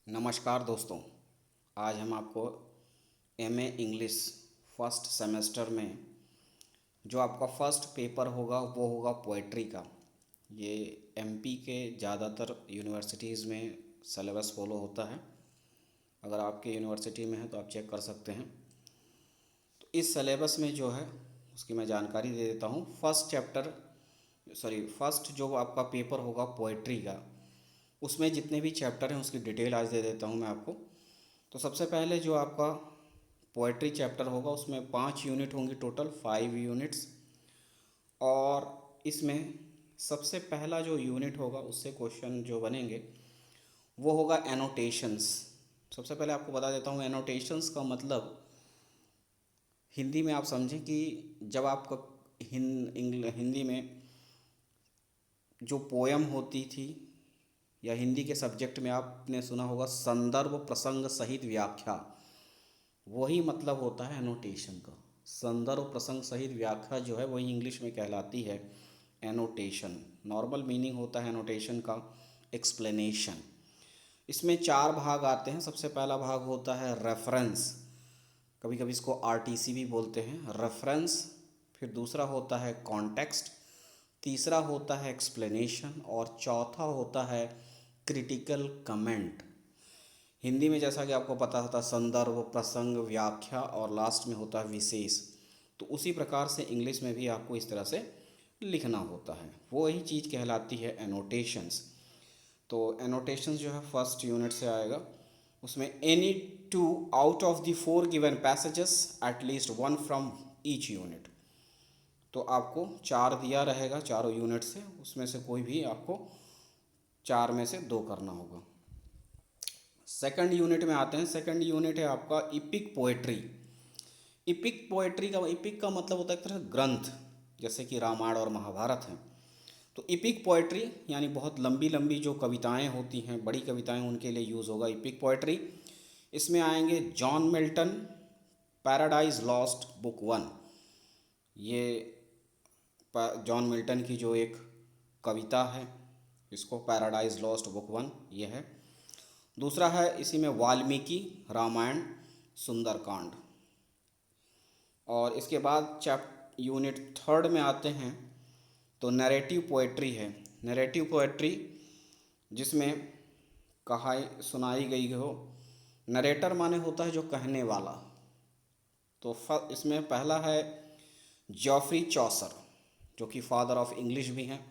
नमस्कार दोस्तों। आज हम आपको एमए इंग्लिश फर्स्ट सेमेस्टर में जो आपका फर्स्ट पेपर होगा वो होगा पोएट्री का। ये एमपी के ज़्यादातर यूनिवर्सिटीज़ में सिलेबस फॉलो होता है। अगर आपके यूनिवर्सिटी में है तो आप चेक कर सकते हैं। तो इस सिलेबस में जो है उसकी मैं जानकारी दे देता हूँ। फर्स्ट जो आपका पेपर होगा पोएट्री का, उसमें जितने भी चैप्टर हैं उसकी डिटेल आज दे देता हूँ मैं आपको। तो सबसे पहले जो आपका पोएट्री चैप्टर होगा उसमें 5 यूनिट होंगी, टोटल 5 यूनिट्स। और इसमें सबसे पहला जो यूनिट होगा उससे क्वेश्चन जो बनेंगे वो होगा एनोटेशंस। सबसे पहले आपको बता देता हूँ एनोटेशंस का मतलब हिंदी में आप समझें कि जब आपका हिंदी में जो पोयम होती थी या हिंदी के सब्जेक्ट में आपने सुना होगा संदर्भ प्रसंग सहित व्याख्या, वही मतलब होता है एनोटेशन का। संदर्भ प्रसंग सहित व्याख्या जो है वही इंग्लिश में कहलाती है एनोटेशन। नॉर्मल मीनिंग होता है एनोटेशन का एक्सप्लेनेशन। इसमें 4 भाग आते हैं। सबसे पहला भाग होता है रेफरेंस, कभी कभी इसको आरटीसी भी बोलते हैं, रेफरेंस। फिर दूसरा होता है कॉन्टेक्स्ट, तीसरा होता है एक्सप्लेनेशन और चौथा होता है क्रिटिकल कमेंट। हिंदी में जैसा कि आपको पता था संदर्भ प्रसंग व्याख्या और लास्ट में होता है विशेष। तो उसी प्रकार से इंग्लिश में भी आपको इस तरह से लिखना होता है, वो ही चीज़ कहलाती है एनोटेशंस। तो एनोटेशंस जो है फर्स्ट यूनिट से आएगा। उसमें any two out of the 4 given passages at least 1 from each unit. तो आपको 4 दिया रहेगा चारों यूनिट से, उसमें से कोई भी आपको 4 में से 2 करना होगा। सेकंड यूनिट में आते हैं। सेकंड यूनिट है आपका इपिक पोएट्री। इपिक का मतलब होता है एक तरह ग्रंथ, जैसे कि रामायण और महाभारत हैं। तो इपिक पोएट्री यानी बहुत लंबी लंबी जो कविताएं होती हैं, बड़ी कविताएं, उनके लिए यूज़ होगा इपिक पोएट्री। इसमें आएंगे John Milton, paradise lost book 1। ये जॉन मिल्टन की जो एक कविता है, इसको पैराडाइज लॉस्ट बुक 1 ये है। दूसरा है इसी में वाल्मीकि रामायण सुंदरकांड। और इसके बाद यूनिट थर्ड में आते हैं तो नैरेटिव पोएट्री है। नैरेटिव पोएट्री जिसमें कहाई सुनाई गई हो। नरेटर माने होता है जो कहने वाला। तो इसमें पहला है जॉफ्री चौसर, जो कि फादर ऑफ इंग्लिश भी हैं।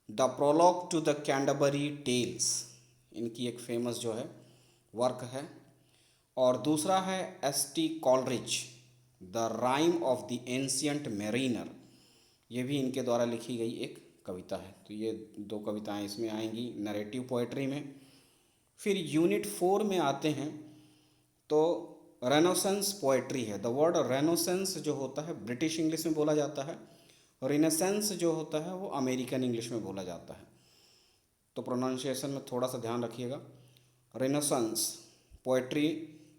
The prologue to the Canterbury Tales, इनकी एक फेमस जो है वर्क है। और दूसरा है S T. Coleridge, the rime of the ancient mariner, ये भी इनके द्वारा लिखी गई एक कविता है। तो ये 2 कविताएं इसमें आएंगी नरेटिव पोएट्री में। फिर यूनिट 4 में आते हैं तो रेनेसेंस पोएट्री है। द वर्ड रेनेसेंस जो होता है ब्रिटिश इंग्लिश में बोला जाता है, रिनेसेंस जो होता है वो अमेरिकन इंग्लिश में बोला जाता है। तो प्रोनाउंसिएशन में थोड़ा सा ध्यान रखिएगा। रेनेसेंस पोएट्री,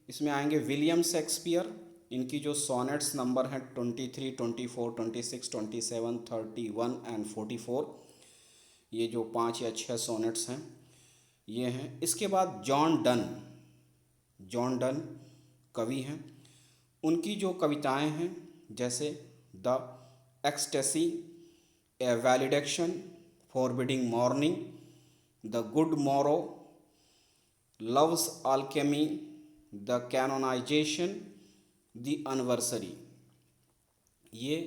इसमें आएंगे विलियम शेक्सपियर। इनकी जो सोनेट्स नंबर हैं 23, 24, 26, 27, 31 एंड 44, ये जो 5 या 6 सोनेट्स हैं ये हैं। इसके बाद जॉन डन कवि हैं। उनकी जो कविताएं हैं जैसे the ecstasy, a valediction, forbidding mourning, the good morrow, love's alchemy, the canonization, the anniversary, ये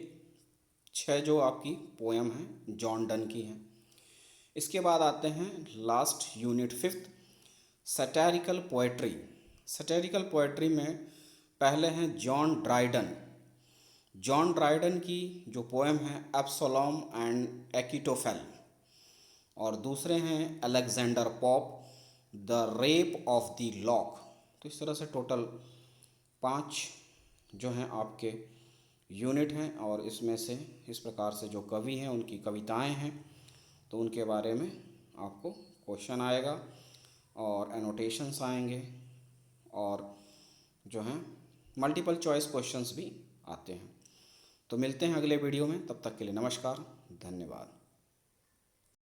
6 जो आपकी पोएम हैं जॉन डन की हैं। इसके बाद आते हैं last unit 5th satirical poetry. Satirical poetry में पहले हैं जॉन ड्राइडन। जॉन ड्राइडन की जो पोएम है एब्सोलॉम एंड एकिटोफेल। और दूसरे हैं Alexander Pope, the rape of the lock. तो इस तरह से टोटल 5 जो हैं आपके यूनिट हैं। और इसमें से इस प्रकार से जो कवि हैं उनकी कविताएं हैं तो उनके बारे में आपको क्वेश्चन आएगा और एनोटेशंस आएंगे और जो हैं मल्टीपल चॉइस क्वेश्चंस भी आते हैं। तो मिलते हैं अगले वीडियो में, तब तक के लिए नमस्कार, धन्यवाद।